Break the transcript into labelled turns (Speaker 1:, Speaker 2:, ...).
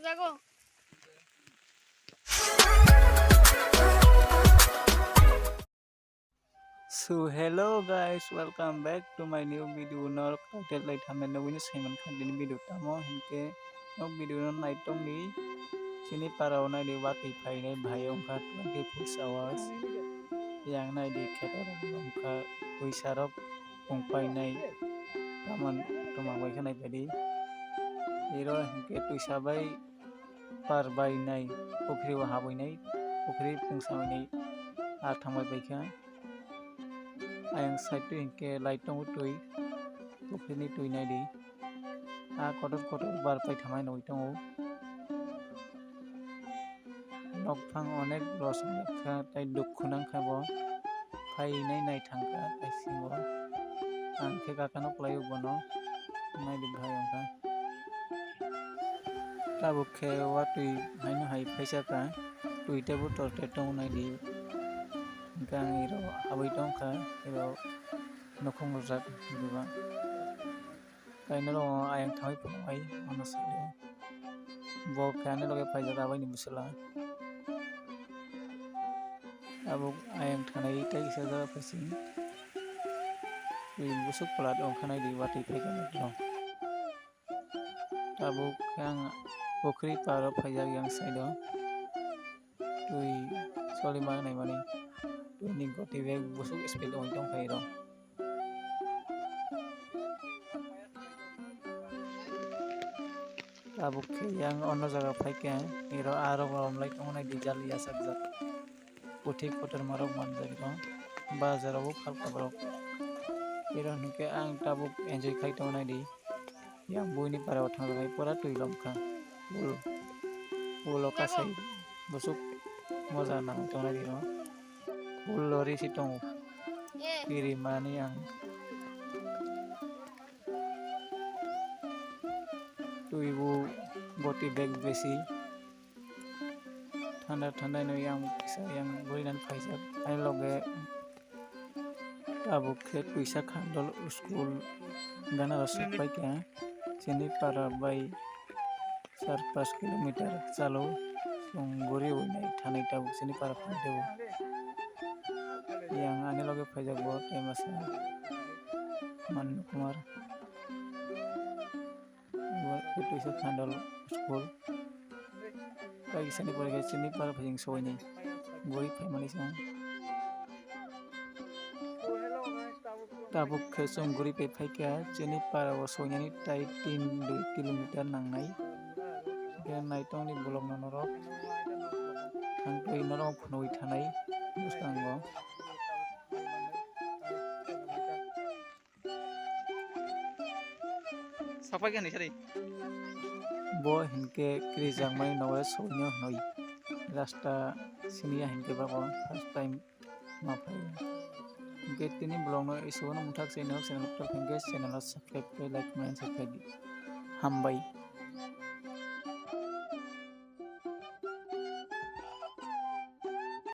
Speaker 1: जागो
Speaker 2: So hello guys, welcome back to my new video. Nok title lai thamen no wini saiman khan din video tamo hinke nok video no nai tong ni sini parao nai di wati phai nai bhai ongkha 24 hours yang nai di khetor ongkha puisarok ongpai nai tamon tomang bai khanai pedi iro hinke tuisabai par bai nai pokri wa habai nai pokri pungsai nai a thambai bai kha ayang side tu hinke light tong utui pokrini tui nai di a kotor bar pai thamai noi tongo nok phang onek rosong lekha tai duk khunang khabo phai nai thangka tai singo angke kakanok layu bono nai di bhai ongka tabuk khe wa tui haino hai phaisa ka tui tebu torte tong nai di gang iro abai tongkha iro nokong rojak duba kaino ro ayang thai phai ono side bo kane loge phaijak abai ni busala abuk ayang thanai tai saja phasi tui busuk plat ongkhanai di wati phaikan ro tabuk yang pokri paro phaijak yang side tui solima nai mani tui ni goti beg busuk speed ong tong khai ro tabuk yang ono jaga phaike iro arok rom lai tong nai di jalia sakjak puthi kotor marok manjak ro bazar o khalka brok iro hinke ang tabuk enjoy khai tong nai di yang buini parao thangbai pura tui lomkha ulo kasai busuk moja nang tong nai di ro ulori sitong kiri mani ang tui bu goti bag besi ठंडा no yang bisa yang burinan phaijak ai loge tabuk khe tuisa khandol school gana rasuk pai ke chini para bai 4-5 kilometer chalo sungguri unai thanai tabuk chini para phaidebu yang ane loge phaijak bo temasa man kumar tuisa khandol school lagi sini boleh sini para pajing soy nih gori pay manis mang tabuk kesung gori pay kya sini para soy nih tai 3 kilometer nang nai dan nai tong ni bolong norok ang tui norok phnoi thanai buskango
Speaker 3: Sapa kan ni
Speaker 2: bo hinke krijang mai nawa soinyo noi rasta sinia hinke babo first time mapai hinke tini blog no isu no muthak channel channel hinke channel subscribe like comment subscribe hambai